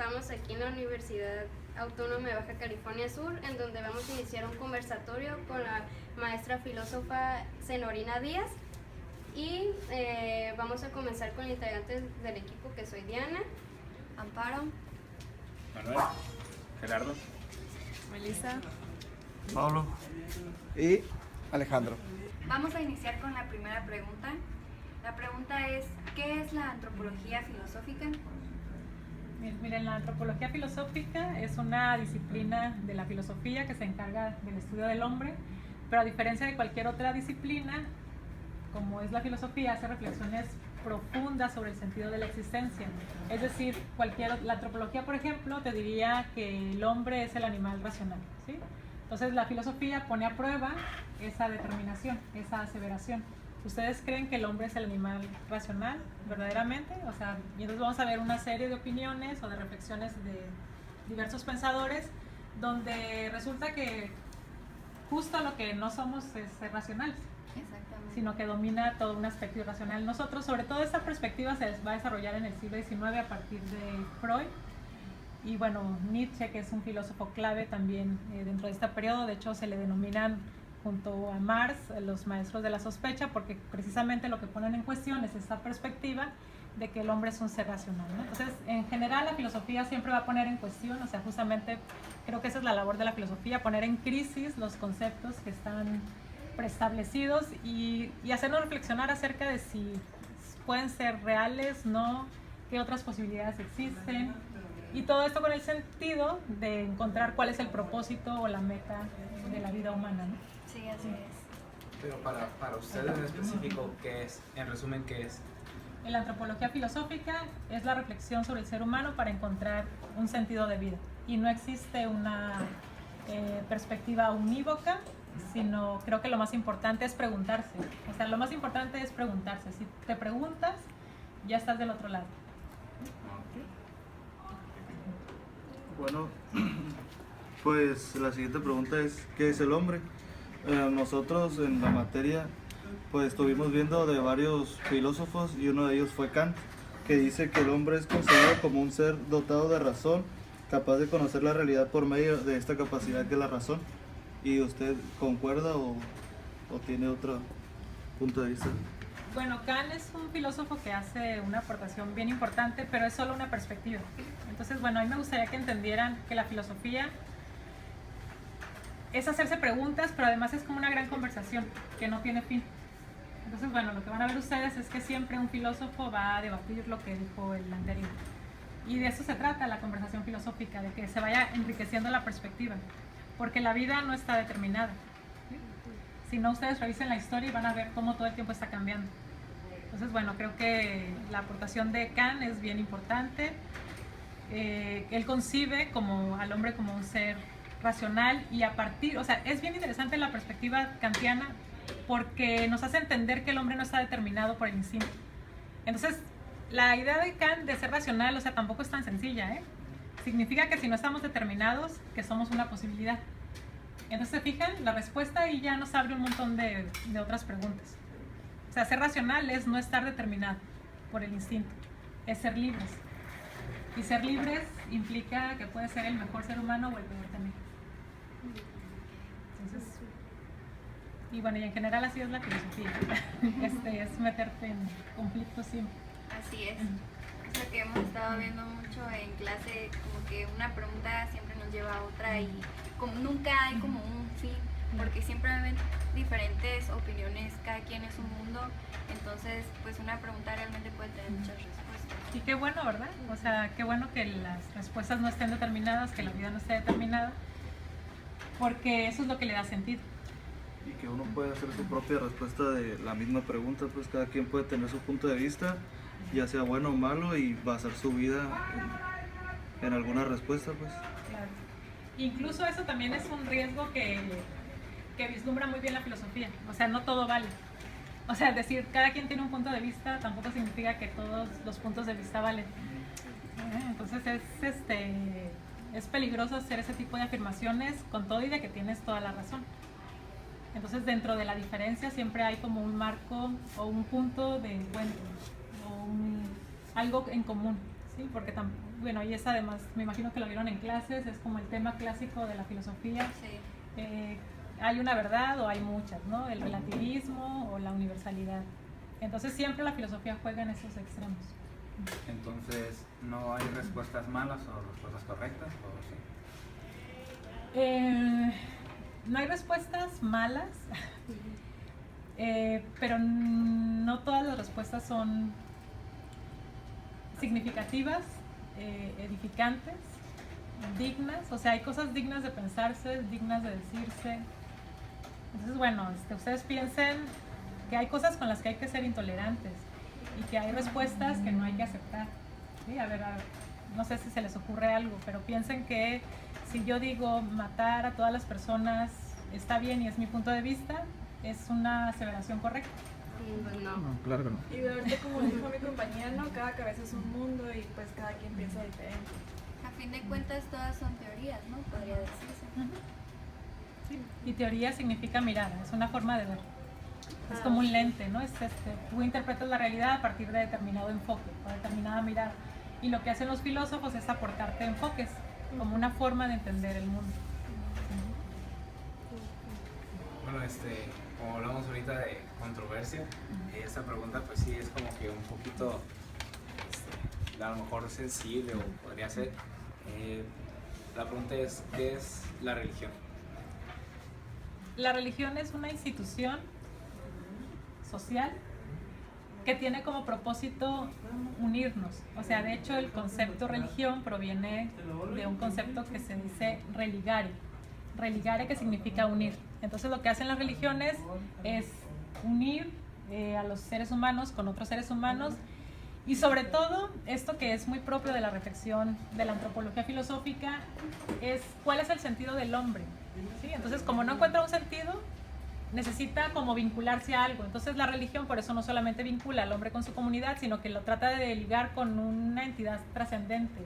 Estamos aquí en la Universidad Autónoma de Baja California Sur, en donde vamos a iniciar un conversatorio con la maestra filósofa Zenorina Díaz. Y vamos a comenzar con integrantes del equipo, que soy Diana, Amparo, Manuel, Gerardo, Melissa, Pablo y Alejandro. Vamos a iniciar con la primera pregunta. La pregunta es, ¿qué es la antropología filosófica? Miren, la antropología filosófica es una disciplina de la filosofía que se encarga del estudio del hombre, pero a diferencia de cualquier otra disciplina, como es la filosofía, hace reflexiones profundas sobre el sentido de la existencia. Es decir, la antropología, por ejemplo, te diría que el hombre es el animal racional, ¿sí? Entonces la filosofía pone a prueba esa determinación, esa aseveración. ¿Ustedes creen que el hombre es el animal racional verdaderamente? O sea, y entonces vamos a ver una serie de opiniones o de reflexiones de diversos pensadores donde resulta que justo lo que no somos es ser racionales, sino que domina todo un aspecto irracional. Nosotros, sobre todo esta perspectiva se va a desarrollar en el siglo XIX a partir de Freud y bueno, Nietzsche, que es un filósofo clave también dentro de este periodo. De hecho se le denominan junto a Marx los maestros de la sospecha, porque precisamente lo que ponen en cuestión es esta perspectiva de que el hombre es un ser racional, ¿no? Entonces, en general la filosofía siempre va a poner en cuestión, o sea, justamente creo que esa es la labor de la filosofía, poner en crisis los conceptos que están preestablecidos y hacernos reflexionar acerca de si pueden ser reales, no, qué otras posibilidades existen, y todo esto con el sentido de encontrar cuál es el propósito o la meta de la vida humana, ¿no? Sí, así es. Pero para ustedes en específico, ¿qué es? En resumen, ¿qué es? La antropología filosófica es la reflexión sobre el ser humano para encontrar un sentido de vida. Y no existe una perspectiva unívoca, sino creo que lo más importante es preguntarse. O sea, lo más importante es preguntarse. Si te preguntas, ya estás del otro lado. Bueno, pues la siguiente pregunta es, ¿qué es el hombre? Nosotros en la materia pues estuvimos viendo de varios filósofos y uno de ellos fue Kant, que dice que el hombre es considerado como un ser dotado de razón, capaz de conocer la realidad por medio de esta capacidad que es la razón. ¿Y usted concuerda o tiene otro punto de vista? Bueno, Kant es un filósofo que hace una aportación bien importante, pero es solo una perspectiva. Entonces, bueno, a mí me gustaría que entendieran que la filosofía es hacerse preguntas, pero además es como una gran conversación que no tiene fin. Entonces, bueno, lo que van a ver ustedes es que siempre un filósofo va a debatir lo que dijo el anterior. Y de eso se trata la conversación filosófica, de que se vaya enriqueciendo la perspectiva, porque la vida no está determinada. Si no, ustedes revisen la historia y van a ver cómo todo el tiempo está cambiando. Entonces, bueno, creo que la aportación de Kant es bien importante. Él concibe al hombre como un ser racional y o sea, es bien interesante la perspectiva kantiana porque nos hace entender que el hombre no está determinado por el instinto. Entonces, la idea de Kant de ser racional, o sea, tampoco es tan sencilla, ¿eh? Significa que si no estamos determinados, que somos una posibilidad. Entonces, ¿se fijan? La respuesta ahí ya nos abre un montón de otras preguntas. O sea, ser racional es no estar determinado por el instinto, es ser libres. Y ser libres implica que puedes ser el mejor ser humano o el peor también. Entonces, y bueno, y en general así es la filosofía. Es meterte en conflictos siempre. Así es. Es lo que hemos estado viendo mucho en clase, como que una pregunta siempre nos lleva a otra y como nunca hay como un fin, porque siempre hay diferentes opiniones, cada quien es un mundo, entonces pues una pregunta realmente puede tener muchas respuestas. Y qué bueno, ¿verdad? O sea, qué bueno que las respuestas no estén determinadas, que la vida no esté determinada, porque eso es lo que le da sentido. Y que uno puede hacer su propia respuesta de la misma pregunta, pues cada quien puede tener su punto de vista, ya sea bueno o malo, y basar su vida en alguna respuesta, pues. Claro. Incluso eso también es un riesgo que vislumbra muy bien la filosofía. O sea, no todo vale. O sea, es decir, cada quien tiene un punto de vista, tampoco significa que todos los puntos de vista valen. Entonces es peligroso hacer ese tipo de afirmaciones con todo y de que tienes toda la razón. Entonces, dentro de la diferencia siempre hay como un marco o un punto de encuentro o algo en común, ¿sí? Porque, bueno, y es además, me imagino que lo vieron en clases, es como el tema clásico de la filosofía. Sí. Hay una verdad o hay muchas, ¿no? El relativismo o la universalidad. Entonces siempre la filosofía juega en esos extremos. Entonces, ¿no hay respuestas malas o respuestas correctas? ¿O sí? No hay respuestas malas, pero no todas las respuestas son significativas, edificantes, dignas. O sea, hay cosas dignas de pensarse, dignas de decirse. Entonces, bueno, ustedes piensen que hay cosas con las que hay que ser intolerantes y que hay respuestas que no hay que aceptar. ¿Sí? A ver, no sé si se les ocurre algo, pero piensen que si yo digo matar a todas las personas está bien y es mi punto de vista, es una aseveración correcta. Pues no. No, claro que no. Y ahorita, como dijo mi compañera, ¿no? Cada cabeza es un mundo y pues cada quien piensa diferente. A fin de cuentas todas son teorías, ¿no? Podría decirse. Sí. Y teoría significa mirada, es una forma de ver. Es como un lente, ¿no? Tú interpretas la realidad a partir de determinado enfoque o determinada mirada. Y lo que hacen los filósofos es aportarte enfoques como una forma de entender el mundo. Bueno, como hablamos ahorita de controversia, esta pregunta pues sí es como que un poquito, a lo mejor sensible o podría ser. La pregunta es, ¿qué es la religión? La religión es una institución social que tiene como propósito unirnos. O sea, de hecho el concepto religión proviene de un concepto que se dice religare. Religare, que significa unir. Entonces lo que hacen las religiones es unir a los seres humanos con otros seres humanos, y sobre todo esto que es muy propio de la reflexión de la antropología filosófica es cuál es el sentido del hombre, ¿sí? Entonces, como no encuentra un sentido, necesita como vincularse a algo. Entonces la religión por eso no solamente vincula al hombre con su comunidad, sino que lo trata de ligar con una entidad trascendente,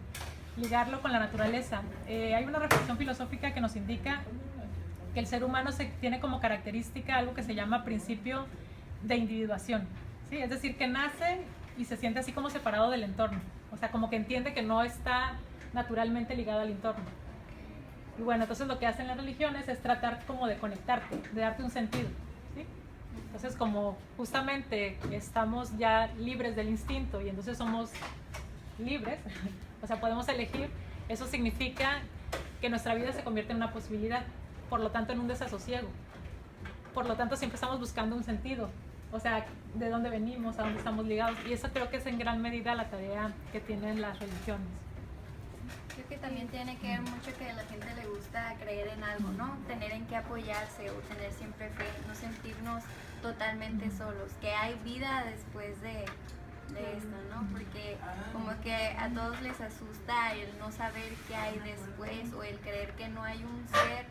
ligarlo con la naturaleza. Hay una reflexión filosófica que nos indica que el ser humano tiene como característica algo que se llama principio de individuación, ¿sí? Es decir, que nace y se siente así como separado del entorno, o sea, como que entiende que no está naturalmente ligado al entorno. Y bueno, entonces lo que hacen las religiones es tratar como de conectarte, de darte un sentido, ¿sí? Entonces, como justamente estamos ya libres del instinto y entonces somos libres, o sea, podemos elegir, eso significa que nuestra vida se convierte en una posibilidad, por lo tanto en un desasosiego. Por lo tanto siempre estamos buscando un sentido, o sea, de dónde venimos, a dónde estamos ligados, y eso creo que es en gran medida la tarea que tienen las religiones. Creo que también tiene que ver mucho que a la gente le gusta creer en algo, ¿no? Tener en qué apoyarse o tener siempre fe, no sentirnos totalmente solos, que hay vida después de esto, ¿no? Porque como que a todos les asusta el no saber qué hay después o el creer que no hay un ser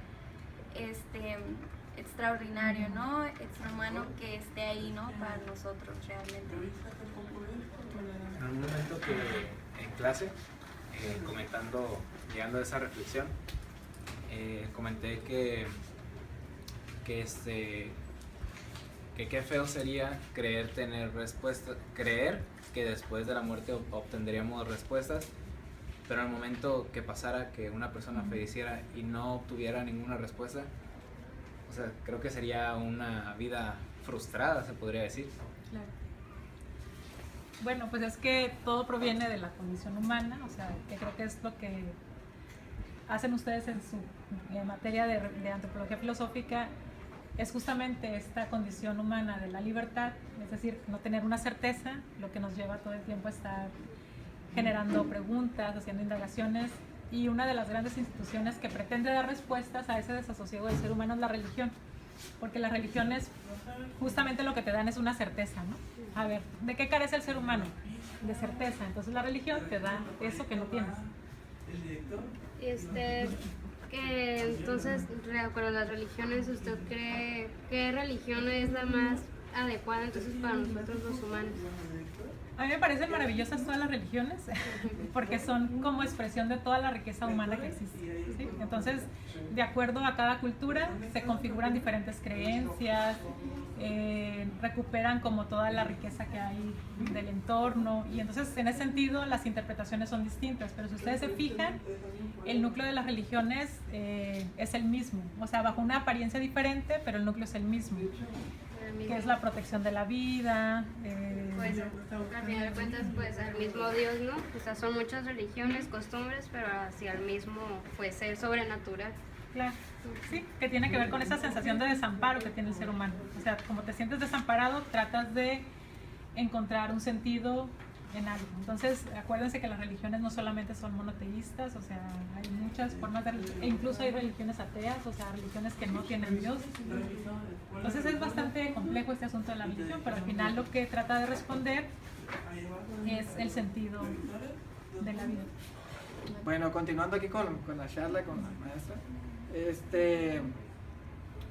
extraordinario, ¿no? Extrahumano que esté ahí, ¿no? Para nosotros realmente. En un momento que en clase, llegando a esa reflexión, comenté que qué feo sería creer que después de la muerte obtendríamos respuestas, pero en el momento que pasara que una persona falleciera y no obtuviera ninguna respuesta, o sea, creo que sería una vida frustrada, se podría decir. Claro. Bueno, pues es que todo proviene de la condición humana, o sea, que creo que es lo que hacen ustedes en su materia de antropología filosófica, es justamente esta condición humana de la libertad, es decir, no tener una certeza, lo que nos lleva todo el tiempo a estar generando preguntas, haciendo indagaciones, y una de las grandes instituciones que pretende dar respuestas a ese desasosiego del ser humano es la religión, porque las religiones justamente lo que te dan es una certeza, ¿no? A ver, ¿de qué carece el ser humano? De certeza. Entonces la religión te da eso que no tienes. Que entonces, de acuerdo a las religiones, ¿usted cree qué religión es la más adecuada entonces para nosotros los humanos? A mí me parecen maravillosas todas las religiones porque son como expresión de toda la riqueza humana que existe, ¿sí? Entonces, de acuerdo a cada cultura se configuran diferentes creencias, recuperan como toda la riqueza que hay del entorno, y entonces en ese sentido las interpretaciones son distintas, pero si ustedes se fijan, el núcleo de las religiones es el mismo, o sea, bajo una apariencia diferente, pero el núcleo es el mismo, que es la protección de la vida. Pues al final de cuentas, pues al mismo Dios, ¿no? O sea, son muchas religiones, costumbres, pero hacia el mismo, pues, ser sobrenatural. Claro, sí, que tiene que ver con esa sensación de desamparo que tiene el ser humano. O sea, como te sientes desamparado, tratas de encontrar un sentido en algo. Entonces, acuérdense que las religiones no solamente son monoteístas, o sea, hay muchas formas de religión, e incluso hay religiones ateas, o sea, religiones que no tienen Dios. Entonces es bastante complejo este asunto de la religión, pero al final lo que trata de responder es el sentido de la vida. Bueno, continuando aquí con la charla con la maestra,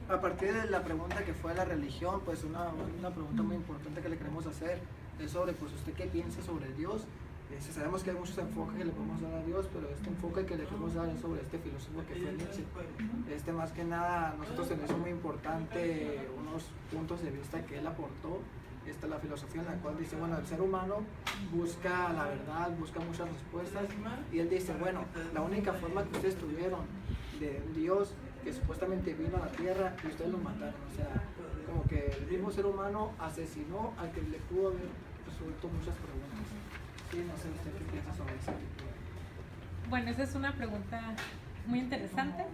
a partir de la pregunta que fue la religión, pues una pregunta muy importante que le queremos hacer es sobre, pues, ¿usted qué piensa sobre Dios? Sabemos que hay muchos enfoques que le podemos dar a Dios, pero este enfoque que le queremos dar es sobre este filósofo que fue Nietzsche. Más que nada, a nosotros se nos hizo muy importante unos puntos de vista que él aportó, la filosofía en la cual dice, bueno, el ser humano busca la verdad, busca muchas respuestas, y él dice, bueno, la única forma que ustedes tuvieron de un Dios que supuestamente vino a la tierra y ustedes lo mataron, o sea, como que el mismo ser humano asesinó al que le pudo haber resuelto muchas preguntas. Sí, no sé usted qué piensa sobre eso. Bueno, esa es una pregunta muy interesante,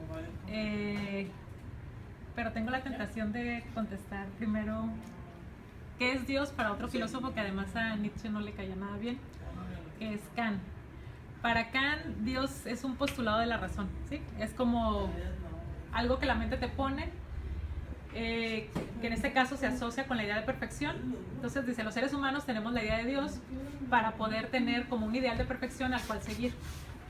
pero tengo la tentación de contestar primero ¿qué es Dios? Para otro filósofo que además a Nietzsche no le caía nada bien, que es Kant. Para Kant, Dios es un postulado de la razón, ¿sí? Es como algo que la mente te pone, que en este caso se asocia con la idea de perfección. Entonces dice, los seres humanos tenemos la idea de Dios para poder tener como un ideal de perfección al cual seguir,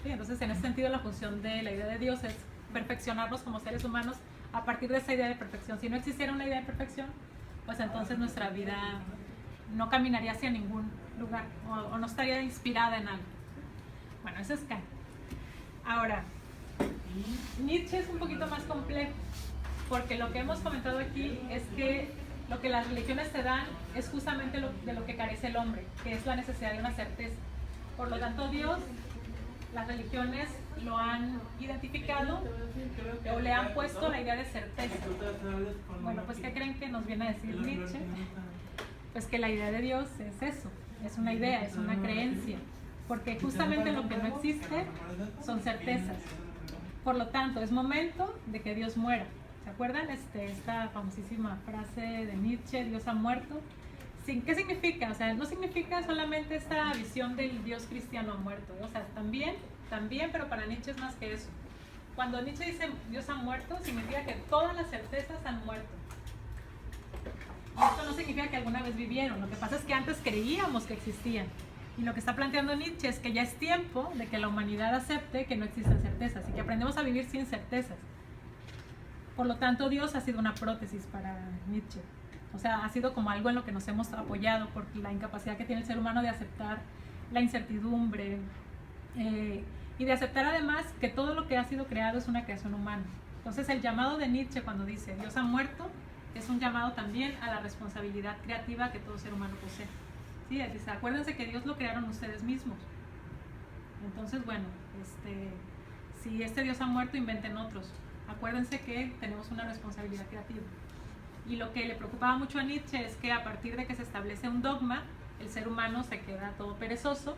¿sí? Entonces en ese sentido la función de la idea de Dios es perfeccionarnos como seres humanos a partir de esa idea de perfección. Si no existiera una idea de perfección, pues entonces nuestra vida no caminaría hacia ningún lugar o no estaría inspirada en algo. Bueno, eso es Kant. Ahora, Nietzsche es un poquito más complejo, porque lo que hemos comentado aquí es que lo que las religiones te dan es justamente de lo que carece el hombre, que es la necesidad de una certeza. Por lo tanto, Dios, las religiones lo han identificado o le han puesto la idea de certeza. Bueno, pues ¿qué creen que nos viene a decir Nietzsche? Pues que la idea de Dios es eso, es una idea, es una creencia, porque justamente lo que no existe son certezas. Por lo tanto, es momento de que Dios muera. ¿Se acuerdan esta famosísima frase de Nietzsche, Dios ha muerto? ¿Qué significa? O sea, no significa solamente esta visión del Dios cristiano muerto, ¿eh? O sea, también, pero para Nietzsche es más que eso. Cuando Nietzsche dice Dios ha muerto, significa que todas las certezas han muerto. Y esto no significa que alguna vez vivieron, lo que pasa es que antes creíamos que existían. Y lo que está planteando Nietzsche es que ya es tiempo de que la humanidad acepte que no existen certezas y que aprendemos a vivir sin certezas. Por lo tanto, Dios ha sido una prótesis para Nietzsche. O sea, ha sido como algo en lo que nos hemos apoyado por la incapacidad que tiene el ser humano de aceptar la incertidumbre y de aceptar además que todo lo que ha sido creado es una creación humana. Entonces, el llamado de Nietzsche cuando dice Dios ha muerto es un llamado también a la responsabilidad creativa que todo ser humano posee. Sí, dice, acuérdense que Dios lo crearon ustedes mismos. Entonces, bueno, si este Dios ha muerto, inventen otros. Acuérdense que tenemos una responsabilidad creativa. Y lo que le preocupaba mucho a Nietzsche es que a partir de que se establece un dogma, el ser humano se queda todo perezoso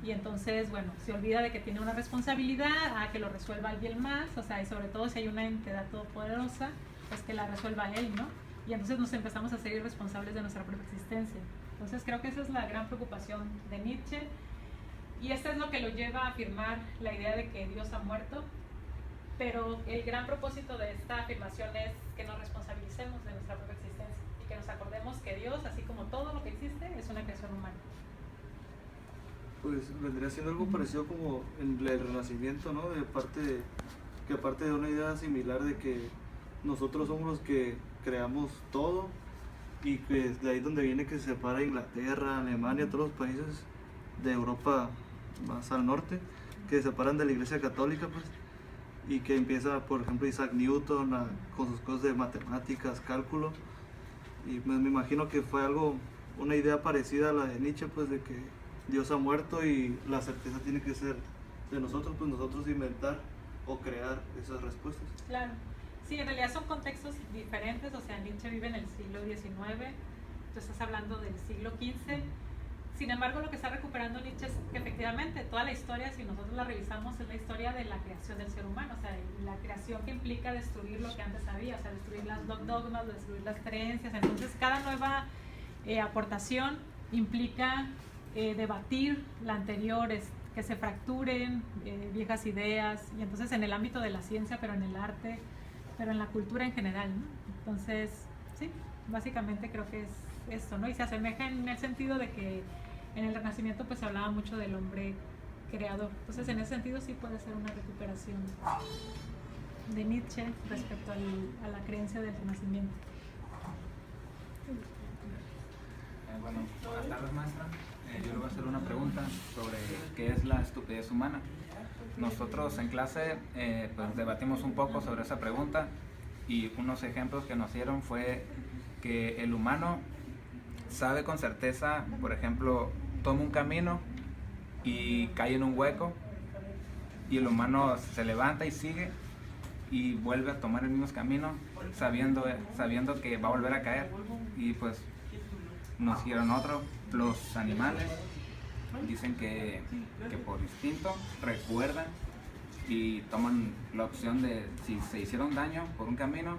y entonces, bueno, se olvida de que tiene una responsabilidad, a que lo resuelva alguien más, o sea, y sobre todo si hay una entidad todopoderosa, pues que la resuelva él, ¿no? Y entonces nos empezamos a ser irresponsables de nuestra propia existencia. Entonces creo que esa es la gran preocupación de Nietzsche y esto es lo que lo lleva a afirmar la idea de que Dios ha muerto. Pero el gran propósito de esta afirmación es que nos responsabilicemos de nuestra propia existencia y que nos acordemos que Dios, así como todo lo que existe, es una creación humana. Pues vendría siendo algo parecido como en el Renacimiento, ¿no? Que aparte de una idea similar de que nosotros somos los que creamos todo y que de ahí donde viene que se separa Inglaterra, Alemania, todos los países de Europa más al norte, que se separan de la Iglesia Católica, pues. Y que empieza, por ejemplo, Isaac Newton con sus cosas de matemáticas, cálculo, Y pues me imagino que fue una idea parecida a la de Nietzsche, pues de que Dios ha muerto y la certeza tiene que ser de nosotros, pues nosotros inventar o crear esas respuestas. Claro. Sí, en realidad son contextos diferentes, o sea, Nietzsche vive en el siglo XIX, tú estás hablando del siglo XV. Sin embargo, lo que está recuperando Nietzsche es que efectivamente toda la historia, si nosotros la revisamos, es la historia de la creación del ser humano, o sea, la creación que implica destruir lo que antes había, o sea, destruir los dogmas, destruir las creencias. Entonces, cada nueva aportación implica debatir la anterior, que se fracturen viejas ideas, y entonces en el ámbito de la ciencia, pero en el arte, pero en la cultura en general, ¿no? Entonces, sí, básicamente creo que es esto, ¿no? Y se asemeja en el sentido de que en el Renacimiento pues se hablaba mucho del hombre creador. Entonces, en ese sentido sí puede ser una recuperación de Nietzsche respecto a la creencia del Renacimiento. Bueno, buenas tardes, maestra. Yo le voy a hacer una pregunta sobre qué es la estupidez humana. Nosotros en clase pues debatimos un poco sobre esa pregunta y unos ejemplos que nos dieron fue que el humano sabe con certeza, por ejemplo, toma un camino y cae en un hueco y el humano se levanta y sigue y vuelve a tomar el mismo camino sabiendo que va a volver a caer. Y pues nos dieron otro, los animales dicen que por instinto recuerdan y toman la opción de si se hicieron daño por un camino,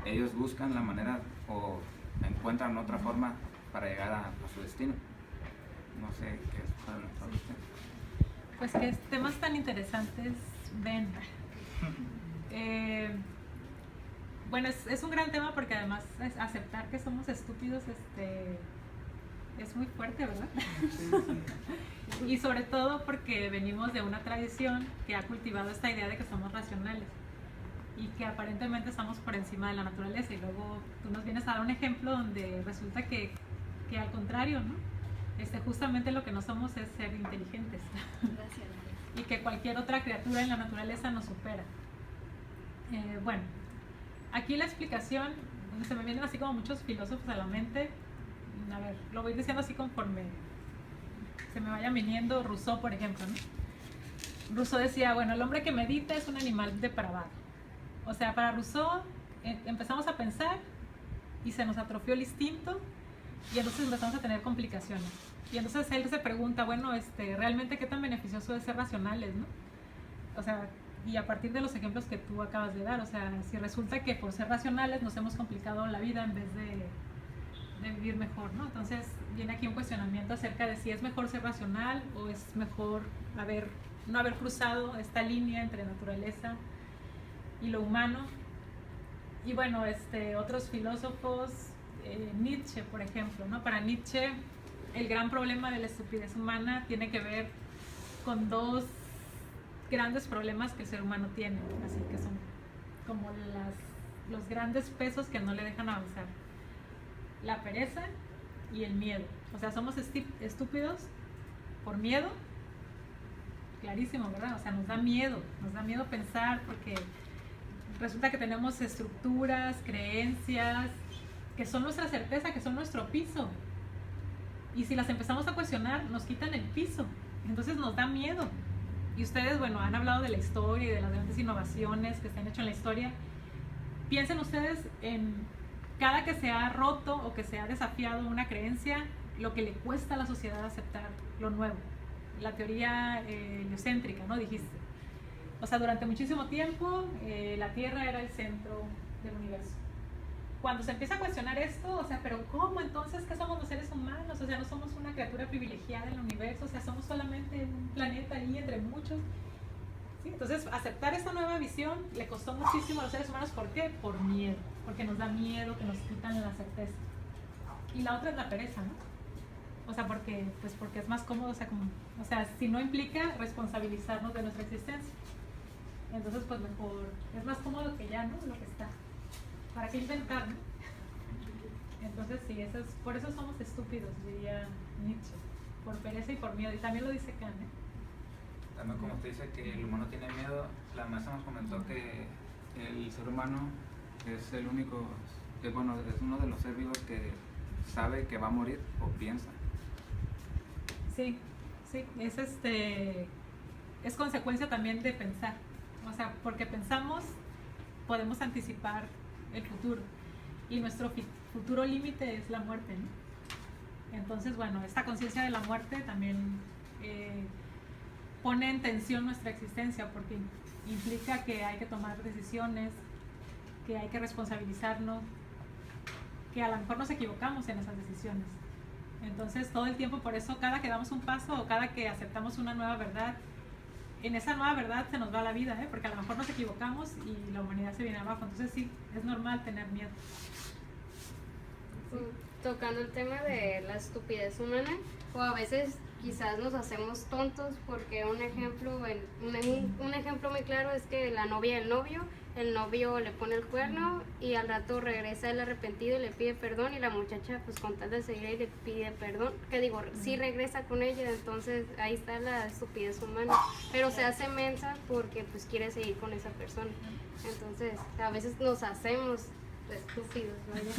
ellos buscan la manera o encuentran otra forma para llegar a su destino. No sé qué es para usted. Pues qué temas tan interesantes ven. Bueno, es un gran tema porque además aceptar que somos estúpidos es muy fuerte, ¿verdad? Y sobre todo porque venimos de una tradición que ha cultivado esta idea de que somos racionales y que aparentemente estamos por encima de la naturaleza, y luego tú nos vienes a dar un ejemplo donde resulta que al contrario, ¿no? Justamente lo que no somos es ser inteligentes y que cualquier otra criatura en la naturaleza nos supera. Bueno, aquí la explicación, se me vienen así como muchos filósofos a la mente. A ver, lo voy diciendo así conforme se me vaya viniendo. Rousseau, por ejemplo, ¿no? Rousseau decía, bueno, el hombre que medita es un animal depravado. O sea, para Rousseau empezamos a pensar y se nos atrofió el instinto y entonces empezamos a tener complicaciones. Y entonces él se pregunta, bueno, realmente qué tan beneficioso es ser racionales, ¿no? O sea, y a partir de los ejemplos que tú acabas de dar, o sea, si resulta que por ser racionales nos hemos complicado la vida en vez de vivir mejor, ¿no? Entonces viene aquí un cuestionamiento acerca de si es mejor ser racional o es mejor no haber cruzado esta línea entre naturaleza y lo humano. Y bueno, otros filósofos, Nietzsche, por ejemplo, ¿no? Para Nietzsche, el gran problema de la estupidez humana tiene que ver con dos grandes problemas que el ser humano tiene, así que son como los grandes pesos que no le dejan avanzar: la pereza y el miedo. O sea, somos estúpidos por miedo, clarísimo, ¿verdad? O sea, nos da miedo pensar porque resulta que tenemos estructuras, creencias, que son nuestra certeza, que son nuestro piso. Y si las empezamos a cuestionar, nos quitan el piso. Entonces nos da miedo. Y ustedes, bueno, han hablado de la historia y de las grandes innovaciones que se han hecho en la historia. Piensen ustedes en cada que se ha roto o que se ha desafiado una creencia, lo que le cuesta a la sociedad aceptar lo nuevo. La teoría heliocéntrica, ¿no? Dijiste. O sea, durante muchísimo tiempo la Tierra era el centro del universo. Cuando se empieza a cuestionar esto, o sea, pero ¿cómo entonces qué somos los seres humanos? O sea, no somos una criatura privilegiada en el universo, o sea, somos solamente un planeta ahí entre muchos. ¿Sí? Entonces, aceptar esta nueva visión le costó muchísimo a los seres humanos. ¿Por qué? Por miedo, porque nos da miedo, que nos quitan la certeza. Y la otra es la pereza, ¿no? O sea, porque es más cómodo, o sea, si no implica responsabilizarnos de nuestra existencia. Entonces, pues mejor, es más cómodo que ya, ¿no? Lo que está. ¿Para qué inventar, no? Entonces, sí, por eso somos estúpidos, diría Nietzsche. Por pereza y por miedo. Y también lo dice Kant, ¿eh? También, como usted dice que el humano tiene miedo, la maestra nos comentó que el ser humano es el único bueno, es uno de los seres vivos que sabe que va a morir o piensa. Sí, sí, es consecuencia también de pensar. O sea, porque pensamos, podemos anticipar el futuro. Y nuestro futuro límite es la muerte, ¿no? Entonces, bueno, esta conciencia de la muerte también pone en tensión nuestra existencia, porque implica que hay que tomar decisiones, que hay que responsabilizarnos, que a lo mejor nos equivocamos en esas decisiones. Entonces, todo el tiempo, por eso, cada que damos un paso o cada que aceptamos una nueva verdad, en esa nueva verdad se nos va la vida, porque a lo mejor nos equivocamos y la humanidad se viene abajo. Entonces, sí, es normal tener miedo. Tocando el tema de la estupidez humana, o a veces quizás nos hacemos tontos, porque un ejemplo muy claro es que la novia y el novio le pone el cuerno y al rato regresa el arrepentido y le pide perdón, y la muchacha pues con tal de seguir ahí le pide perdón, sí regresa con ella. Entonces ahí está la estupidez humana, pero se hace mensa porque pues quiere seguir con esa persona. Entonces a veces nos hacemos estúpidos, ¿vale?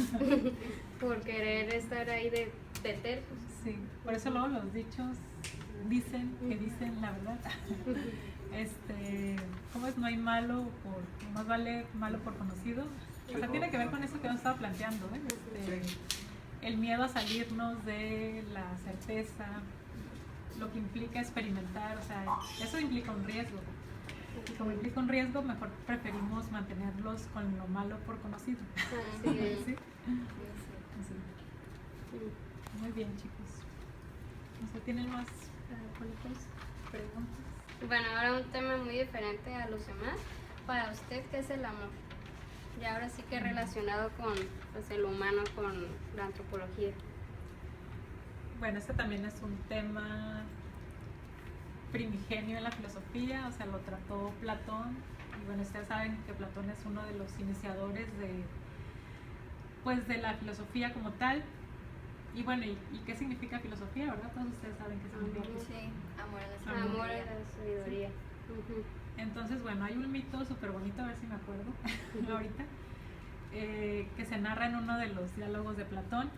Por querer estar ahí de tercos. Sí, por eso luego los dichos dicen la verdad. ¿Cómo es? No hay malo más vale malo por conocido. O sea, tiene que ver con eso que hemos estado planteando, el miedo a salirnos de la certeza, lo que implica experimentar, o sea, eso implica un riesgo. Y como implica un riesgo, mejor preferimos mantenerlos con lo malo por conocido. Así es. ¿Sí? Muy bien, chicos. No sé, ¿tienen más preguntas? Bueno, ahora un tema muy diferente a los demás. Para usted, ¿qué es el amor? Y ahora sí que relacionado con pues, el humano, con la antropología. Bueno, este también es un tema primigenio en la filosofía, o sea, lo trató Platón. Y bueno, ustedes saben que Platón es uno de los iniciadores de la filosofía como tal. Y bueno, ¿y qué significa filosofía, verdad? Todos ustedes saben qué significa. Sí, amor a la Amor a la sabiduría. Entonces, bueno, hay un mito súper bonito, a ver si me acuerdo ahorita, que se narra en uno de los diálogos de Platón.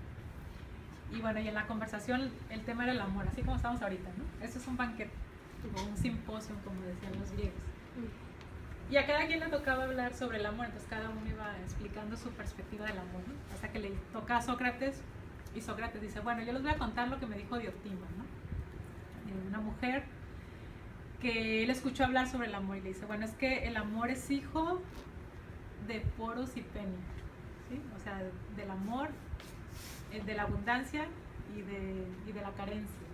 Y bueno, y en la conversación el tema era el amor, así como estamos ahorita, ¿no? Esto es un banquete, o un simposio, como decían los griegos. Y a cada quien le tocaba hablar sobre el amor, entonces cada uno iba explicando su perspectiva del amor, ¿no? Hasta que le toca a Sócrates, y Sócrates dice, bueno, yo les voy a contar lo que me dijo Diotima, ¿no? Una mujer que él escuchó hablar sobre el amor y le dice, bueno, es que el amor es hijo de Poros y Penia, ¿sí? O sea, del amor, de la abundancia y de la carencia.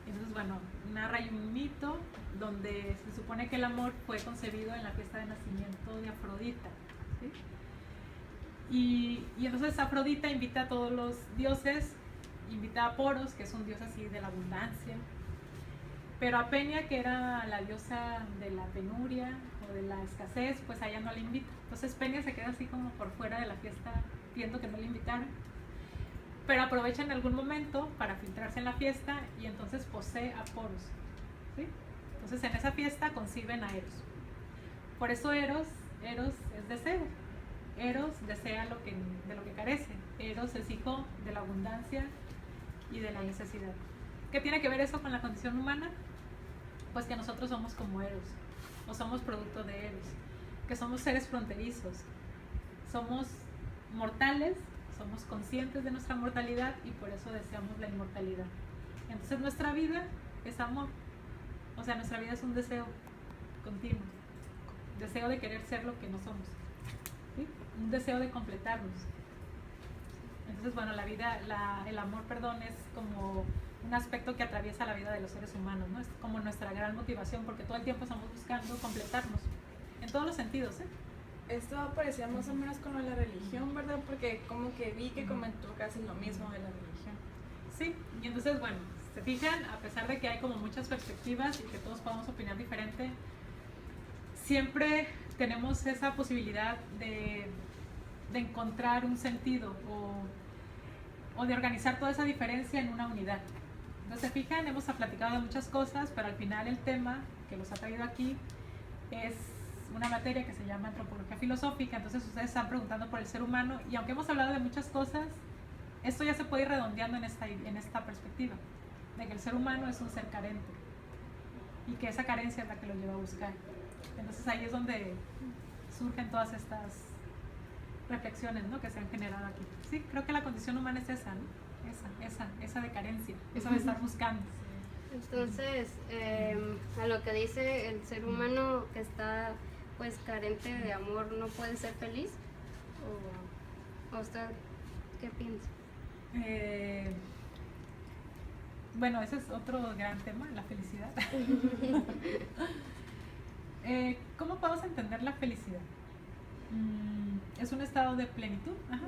Entonces, bueno, narra ahí un mito donde se supone que el amor fue concebido en la fiesta de nacimiento de Afrodita, ¿sí? Y entonces Afrodita invita a todos los dioses, invita a Poros, que es un dios así de la abundancia, pero a Penia, que era la diosa de la penuria o de la escasez, pues a ella no la invita. Entonces Penia se queda así como por fuera de la fiesta, viendo que no le invitaron, pero aprovecha en algún momento para filtrarse en la fiesta y entonces posee a Poros, ¿sí? Entonces en esa fiesta conciben a Eros. Por eso Eros es deseo. Eros desea de lo que carece. Eros es hijo de la abundancia y de la necesidad. ¿Qué tiene que ver eso con la condición humana? Pues que nosotros somos como Eros, o somos producto de Eros, que somos seres fronterizos, somos mortales, somos conscientes de nuestra mortalidad y por eso deseamos la inmortalidad. Entonces nuestra vida es amor, o sea, nuestra vida es un deseo continuo, deseo de querer ser lo que no somos, ¿sí? Un deseo de completarnos. Entonces, bueno, el amor, perdón, es como un aspecto que atraviesa la vida de los seres humanos, ¿no? Es como nuestra gran motivación, porque todo el tiempo estamos buscando completarnos, en todos los sentidos, ¿eh? Esto parecía más o menos con la religión, ¿verdad? Porque como que vi que comentó casi lo mismo de la religión. Sí, y entonces, bueno, se fijan, a pesar de que hay como muchas perspectivas y que todos podemos opinar diferente, siempre tenemos esa posibilidad de encontrar un sentido o de organizar toda esa diferencia en una unidad. Entonces, se fijan, hemos platicado de muchas cosas, pero al final el tema que los ha traído aquí es una materia que se llama antropología filosófica, entonces ustedes están preguntando por el ser humano y aunque hemos hablado de muchas cosas, esto ya se puede ir redondeando en esta perspectiva, de que el ser humano es un ser carente y que esa carencia es la que lo lleva a buscar. Entonces ahí es donde surgen todas estas reflexiones, ¿no?, que se han generado aquí. Sí, creo que la condición humana es esa, ¿no? Esa de carencia, esa de estar buscando. Entonces, a lo que dice el ser humano que está pues carente de amor, ¿no puede ser feliz? ¿O usted qué piensa? Bueno, ese es otro gran tema, la felicidad. ¿Cómo podemos entender la felicidad? Es un estado de plenitud. Ajá.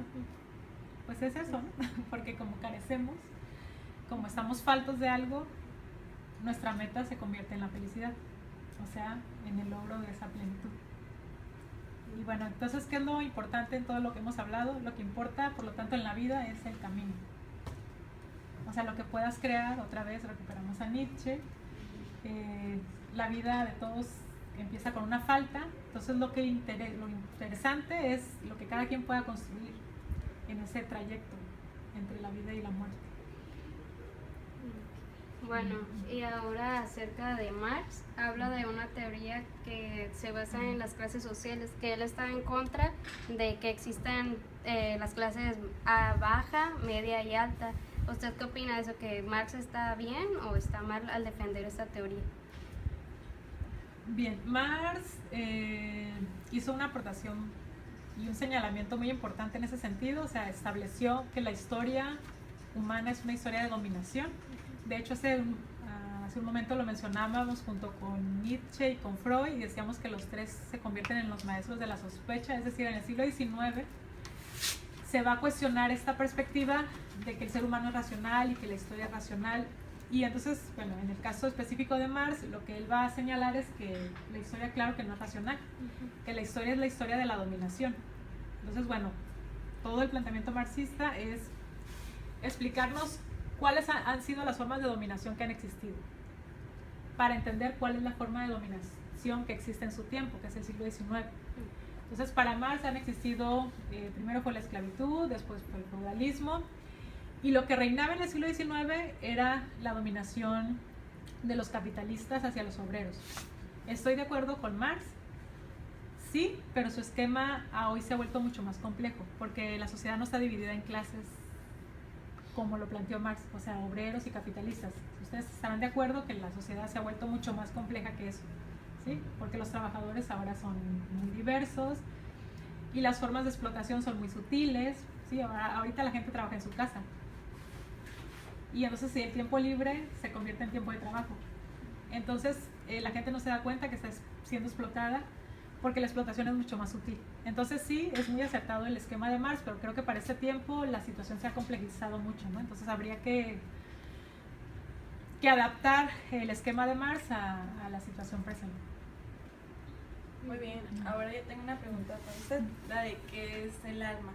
Pues es eso, ¿no? Porque como carecemos, como estamos faltos de algo, nuestra meta se convierte en la felicidad, o sea, en el logro de esa plenitud. Y bueno, entonces, ¿qué es lo importante en todo lo que hemos hablado? Lo que importa, por lo tanto, en la vida es el camino. O sea, lo que puedas crear, otra vez recuperamos a Nietzsche, la vida de todos empieza con una falta, entonces lo interesante es lo que cada quien pueda construir en ese trayecto entre la vida y la muerte. Bueno, y ahora acerca de Marx, habla de una teoría que se basa en las clases sociales, que él está en contra de que existan las clases baja, media y alta. ¿Usted qué opina de eso? ¿Que Marx está bien o está mal al defender esta teoría? Bien, Marx hizo una aportación y un señalamiento muy importante en ese sentido, o sea, estableció que la historia humana es una historia de dominación. De hecho, hace un momento lo mencionábamos junto con Nietzsche y con Freud y decíamos que los tres se convierten en los maestros de la sospecha, es decir, en el siglo XIX se va a cuestionar esta perspectiva de que el ser humano es racional y que la historia es racional. Y entonces, bueno, en el caso específico de Marx, lo que él va a señalar es que la historia, claro que no es racional, que la historia es la historia de la dominación. Entonces, bueno, todo el planteamiento marxista es explicarnos cuáles han sido las formas de dominación que han existido, para entender cuál es la forma de dominación que existe en su tiempo, que es el siglo XIX. Entonces, para Marx han existido, primero fue la esclavitud, después fue el feudalismo, y lo que reinaba en el siglo XIX era la dominación de los capitalistas hacia los obreros. ¿Estoy de acuerdo con Marx? Sí, pero su esquema hoy se ha vuelto mucho más complejo, porque la sociedad no está dividida en clases como lo planteó Marx, o sea, obreros y capitalistas. Ustedes estarán de acuerdo que la sociedad se ha vuelto mucho más compleja que eso, ¿sí? Porque los trabajadores ahora son muy diversos y las formas de explotación son muy sutiles, ¿sí? Ahorita la gente trabaja en su casa y entonces si el tiempo libre se convierte en tiempo de trabajo. Entonces la gente no se da cuenta que está siendo explotada porque la explotación es mucho más sutil. Entonces sí, es muy acertado el esquema de Marx, pero creo que para este tiempo la situación se ha complejizado mucho, ¿no? Entonces habría que adaptar el esquema de Marx a la situación presente. Muy bien, ahora yo tengo una pregunta para usted, la de qué es el alma.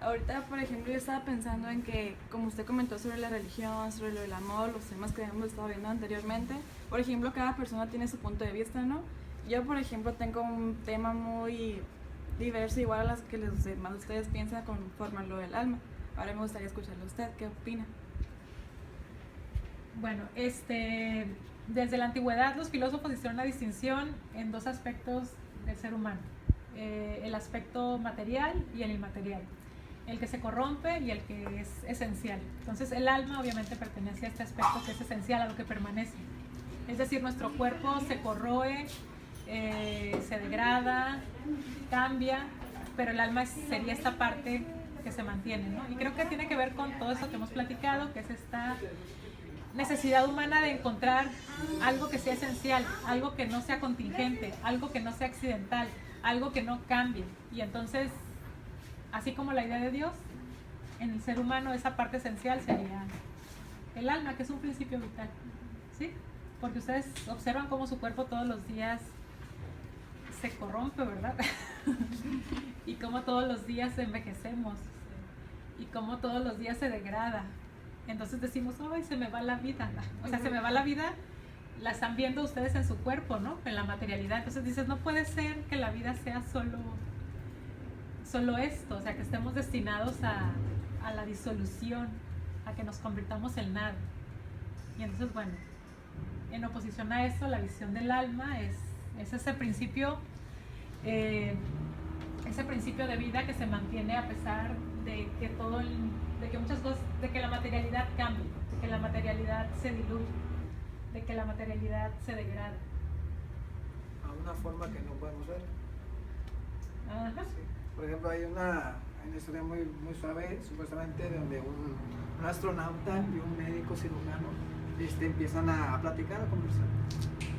Ahorita, por ejemplo, yo estaba pensando en que, como usted comentó sobre la religión, sobre lo del amor, los temas que hemos estado viendo anteriormente, por ejemplo, cada persona tiene su punto de vista, ¿no? Yo, por ejemplo, tengo un tema muy diverso, igual a las que los demás ustedes piensan conforme a lo del alma. Ahora me gustaría escucharle a usted, ¿qué opina? Bueno, desde la antigüedad los filósofos hicieron una distinción en dos aspectos del ser humano, el aspecto material y el inmaterial, el que se corrompe y el que es esencial. Entonces el alma obviamente pertenece a este aspecto que es esencial, a lo que permanece. Es decir, nuestro cuerpo se corroe, se degrada, cambia, pero el alma sería esta parte que se mantiene, ¿no? Y creo que tiene que ver con todo eso que hemos platicado, que es esta necesidad humana de encontrar algo que sea esencial, algo que no sea contingente, algo que no sea accidental, algo que no cambie. Y entonces, así como la idea de Dios, en el ser humano esa parte esencial sería el alma, que es un principio vital, ¿sí? Porque ustedes observan cómo su cuerpo todos los días se corrompe, ¿verdad? Y cómo todos los días envejecemos y cómo todos los días se degrada. Entonces decimos, ¡ay, se me va la vida! O sea, se me va la vida la están viendo ustedes en su cuerpo, ¿no? En la materialidad. Entonces dices, no puede ser que la vida sea solo esto, o sea, que estemos destinados a la disolución, a que nos convirtamos en nada. Y entonces, bueno, en oposición a eso, la visión del alma es ese principio de vida que se mantiene a pesar de que de que muchas cosas, de que la materialidad cambie, de que la materialidad se diluye, de que la materialidad se degrada. A una forma que no podemos ver. Ajá. Sí. Por ejemplo, hay una historia muy suave, supuestamente, donde un astronauta y un médico cirujano empiezan a platicar, a conversar.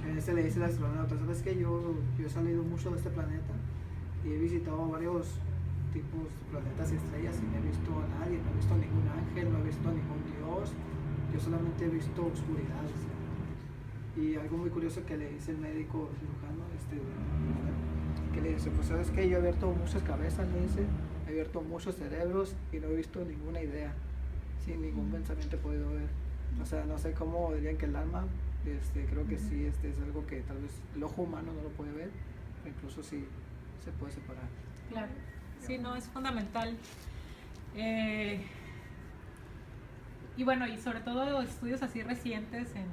Le dice el astronauta, ¿sabes qué? Yo he salido mucho de este planeta y he visitado varios tipos de planetas y estrellas y no he visto a nadie, no he visto a ningún ángel, no he visto a ningún dios, yo solamente he visto oscuridad. Y algo muy curioso que le dice el médico cirujano, que le dice, pues sabes que yo he abierto muchas cabezas, le dice, he abierto muchos cerebros y no he visto ninguna idea, sin ningún pensamiento he podido ver. O sea, no sé cómo dirían que el alma, creo que sí, es algo que tal vez el ojo humano no lo puede ver, pero incluso sí se puede separar. Claro, sí, no, es fundamental. Y bueno, y sobre todo estudios así recientes en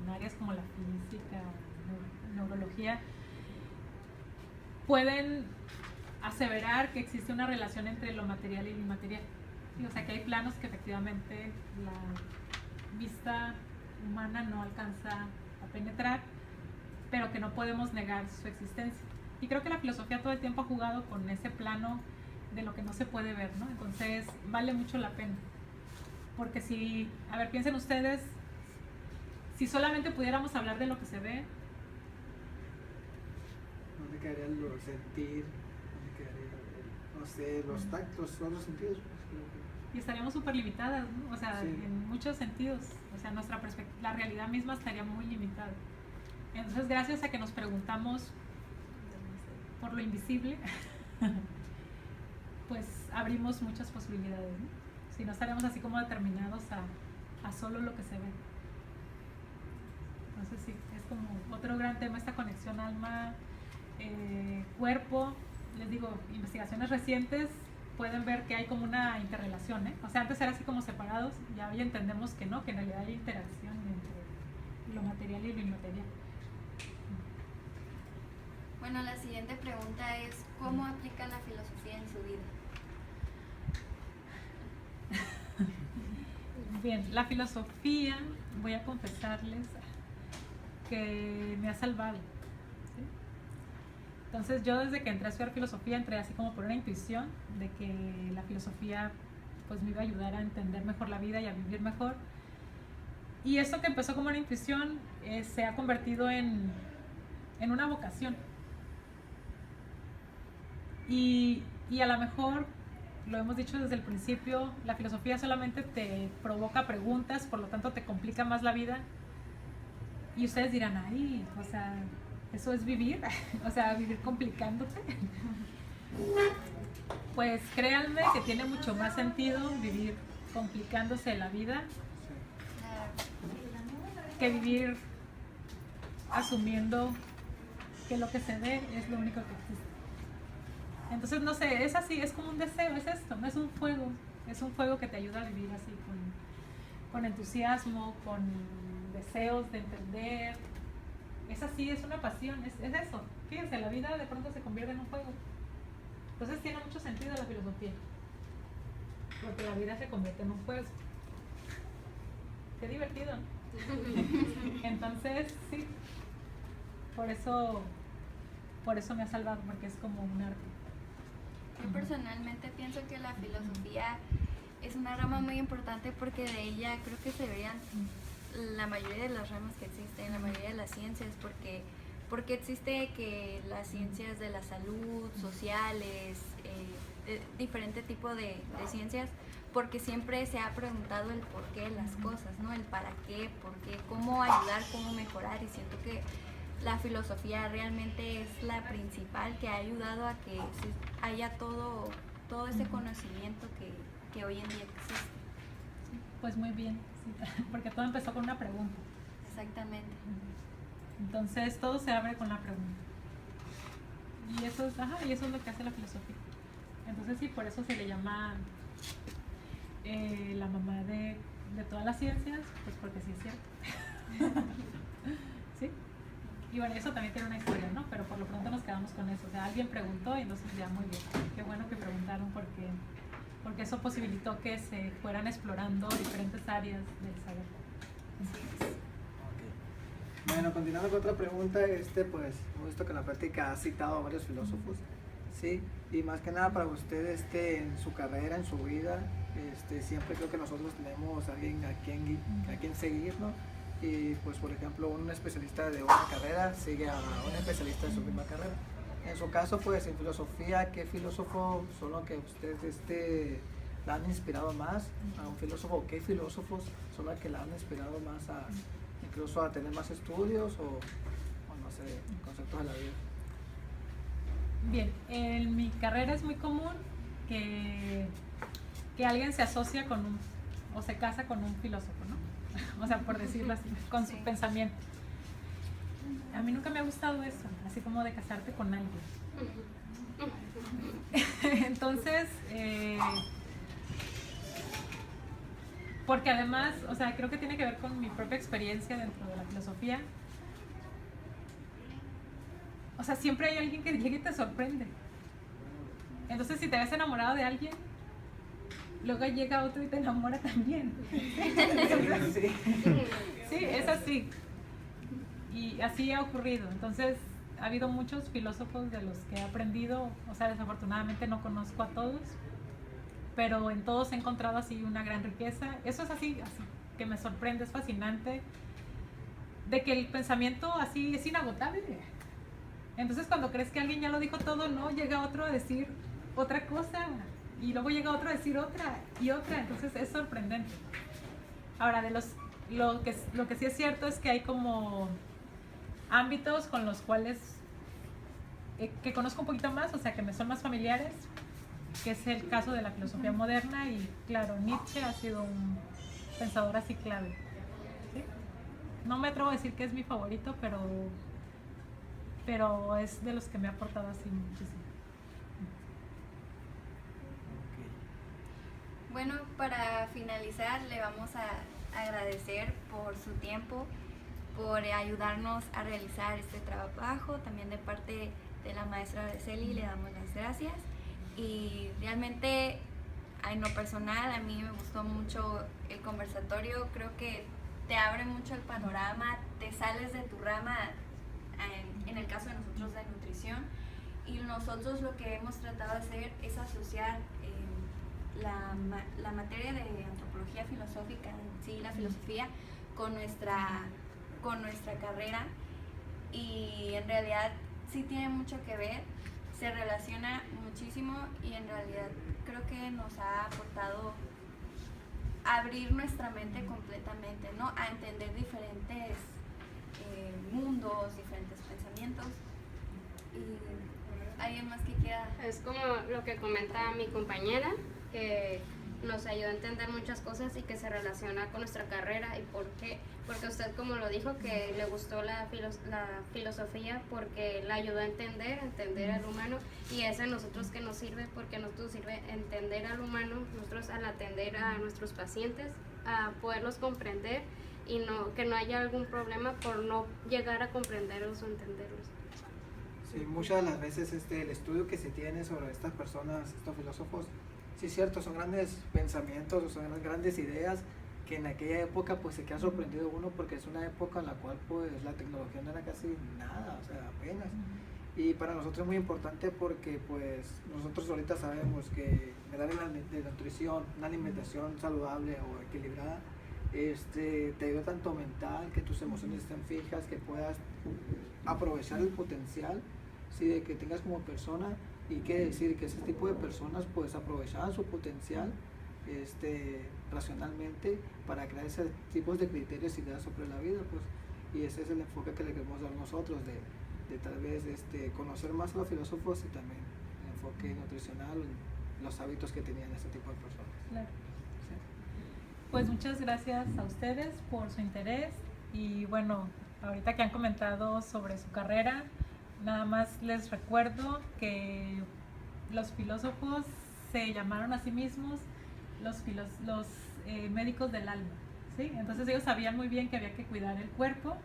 áreas como la física, neurología, pueden aseverar que existe una relación entre lo material y lo inmaterial. O sea, que hay planos que efectivamente la vista humana no alcanza a penetrar, pero que no podemos negar su existencia. Y creo que la filosofía todo el tiempo ha jugado con ese plano de lo que no se puede ver, ¿no? Entonces vale mucho la pena. Porque si, a ver, piensen ustedes, si solamente pudiéramos hablar de lo que se ve, ¿dónde quedaría el sentir? ¿Dónde quedaría, no sé, los tactos, los otros sentidos? y estaríamos súper limitadas, ¿no? O sea, Sí. en muchos sentidos. O sea, la realidad misma estaría muy limitada. Entonces, gracias a que nos preguntamos por lo invisible, pues abrimos muchas posibilidades, ¿no? Si no estaríamos así como determinados a solo lo que se ve. Entonces sí, es como otro gran tema esta conexión alma, cuerpo. Les digo, investigaciones recientes pueden ver que hay como una interrelación, ¿eh? O sea, antes era así como separados, ya hoy entendemos que no, que en realidad hay interacción entre lo material y lo inmaterial. Bueno, la siguiente pregunta es, ¿cómo aplican la filosofía en su vida? Bien, la filosofía, voy a confesarles que me ha salvado, ¿sí? Entonces yo desde que entré a estudiar filosofía entré así como por una intuición de que la filosofía pues me iba a ayudar a entender mejor la vida y a vivir mejor. Y esto que empezó como una intuición se ha convertido en una vocación. Y a lo mejor, lo hemos dicho desde el principio, la filosofía solamente te provoca preguntas, por lo tanto te complica más la vida. Y ustedes dirán, ay, o sea, ¿eso es vivir? O sea, vivir complicándote. Pues créanme que tiene mucho más sentido vivir complicándose la vida que vivir asumiendo que lo que se ve es lo único que existe. Entonces, no sé, es así, es como un deseo, es esto, no es un fuego que te ayuda a vivir así, con entusiasmo, con deseos de entender. Es así, es una pasión, es eso. Fíjense, la vida de pronto se convierte en un juego. Entonces tiene mucho sentido la filosofía, porque la vida se convierte en un juego. Qué divertido, ¿no? Entonces, sí, por eso me ha salvado, porque es como un arte. Yo personalmente pienso que la filosofía es una rama muy importante porque de ella creo que se verían la mayoría de las ramas que existen, la mayoría de las ciencias, porque existe que las ciencias de la salud, sociales, diferente tipo de ciencias, porque siempre se ha preguntado el por qué de las cosas, ¿no? El para qué, por qué, cómo ayudar, cómo mejorar, y siento que la filosofía realmente es la principal que ha ayudado a que haya todo ese conocimiento que hoy en día existe. Pues muy bien, sí, porque todo empezó con una pregunta. Exactamente. Entonces todo se abre con la pregunta. Y eso es lo que hace la filosofía. Entonces sí, por eso se le llama la mamá de todas las ciencias, pues porque sí es cierto. ¿Sí? Y bueno, eso también tiene una historia, ¿no? Pero por lo pronto nos quedamos con eso. O sea, alguien preguntó y entonces ya muy bien. Qué bueno que preguntaron porque eso posibilitó que se fueran explorando diferentes áreas del saber. Ok. Bueno, continuando con otra pregunta, pues hemos visto que en la práctica ha citado a varios filósofos, ¿sí? Y más que nada para usted, en su carrera, en su vida, siempre creo que nosotros tenemos a alguien a quien seguir, ¿no? Y pues por ejemplo un especialista de una carrera sigue a un especialista de su misma carrera. En su caso, pues en filosofía, ¿qué filósofo son los que usted la han inspirado más a un filósofo? ¿Qué filósofos son los que la han inspirado más incluso a tener más estudios o no sé, conceptos de la vida? Bien, en mi carrera es muy común que alguien se asocia o se casa con un filósofo, ¿no? O sea, por decirlo así, con su pensamiento. A mí nunca me ha gustado eso, así como de casarte con alguien. Entonces, porque además, o sea, creo que tiene que ver con mi propia experiencia dentro de la filosofía. O sea, siempre hay alguien que llega y te sorprende. Entonces, si te ves enamorado de alguien, luego llega otro y te enamora también. Sí, es así. Y así ha ocurrido. Entonces, ha habido muchos filósofos de los que he aprendido. O sea, desafortunadamente no conozco a todos, pero en todos he encontrado así una gran riqueza. Eso es así que me sorprende, es fascinante, de que el pensamiento así es inagotable. Entonces, cuando crees que alguien ya lo dijo todo, no, llega otro a decir otra cosa. Y luego llega otro a decir otra y otra, entonces es sorprendente. Ahora, lo que sí es cierto es que hay como ámbitos con los cuales que conozco un poquito más, o sea, que me son más familiares, que es el caso de la filosofía moderna y claro, Nietzsche ha sido un pensador así clave. ¿Sí? No me atrevo a decir que es mi favorito, pero es de los que me ha aportado así muchísimo. Bueno, para finalizar le vamos a agradecer por su tiempo, por ayudarnos a realizar este trabajo, también de parte de la maestra Araceli le damos las gracias y realmente en lo personal a mí me gustó mucho el conversatorio, creo que te abre mucho el panorama, te sales de tu rama, en el caso de nosotros de nutrición, y nosotros lo que hemos tratado de hacer es asociar la materia de antropología filosófica, en sí, la filosofía, con nuestra carrera, y en realidad sí tiene mucho que ver, se relaciona muchísimo y en realidad creo que nos ha aportado a abrir nuestra mente completamente, ¿no? A entender diferentes mundos, diferentes pensamientos. Y ¿alguien más que quiera? Es como lo que comenta mi compañera, que nos ayuda a entender muchas cosas y que se relaciona con nuestra carrera. ¿Y por qué? Porque usted, como lo dijo, que le gustó la filosofía porque la ayudó a entender al humano, y es a nosotros que nos sirve, porque nosotros sirve entender al humano, nosotros al atender a nuestros pacientes, a poderlos comprender y que no haya algún problema por no llegar a comprenderlos o entenderlos. Sí, muchas de las veces el estudio que se tiene sobre estas personas, estos filósofos, sí es cierto, son grandes pensamientos, o son grandes ideas que en aquella época pues se queda sorprendido uno porque es una época en la cual pues la tecnología no era casi nada, o sea, apenas. Y para nosotros es muy importante porque pues nosotros ahorita sabemos que el área de la nutrición, una alimentación saludable o equilibrada, te ayuda tanto mental, que tus emociones estén fijas, que puedas aprovechar el potencial, ¿sí? De que tengas como persona, y quiere decir que ese tipo de personas pues aprovechaban su potencial racionalmente para crear ese tipo de criterios y ideas sobre la vida, pues, y ese es el enfoque que le queremos dar nosotros de tal vez conocer más a los filósofos y también el enfoque nutricional, los hábitos que tenían este tipo de personas. Claro. Pues muchas gracias a ustedes por su interés y bueno, ahorita que han comentado sobre su carrera, nada más les recuerdo que los filósofos se llamaron a sí mismos los médicos del alma, ¿sí? Entonces ellos sabían muy bien que había que cuidar el cuerpo,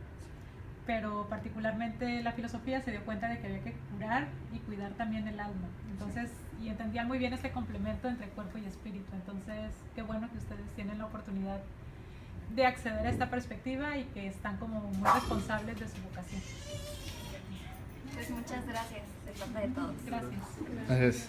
pero particularmente la filosofía se dio cuenta de que había que curar y cuidar también el alma. Entonces, y entendían muy bien este complemento entre cuerpo y espíritu. Entonces, qué bueno que ustedes tienen la oportunidad de acceder a esta perspectiva y que están como muy responsables de su vocación. Pues muchas gracias, se trata de todos. Gracias. Gracias.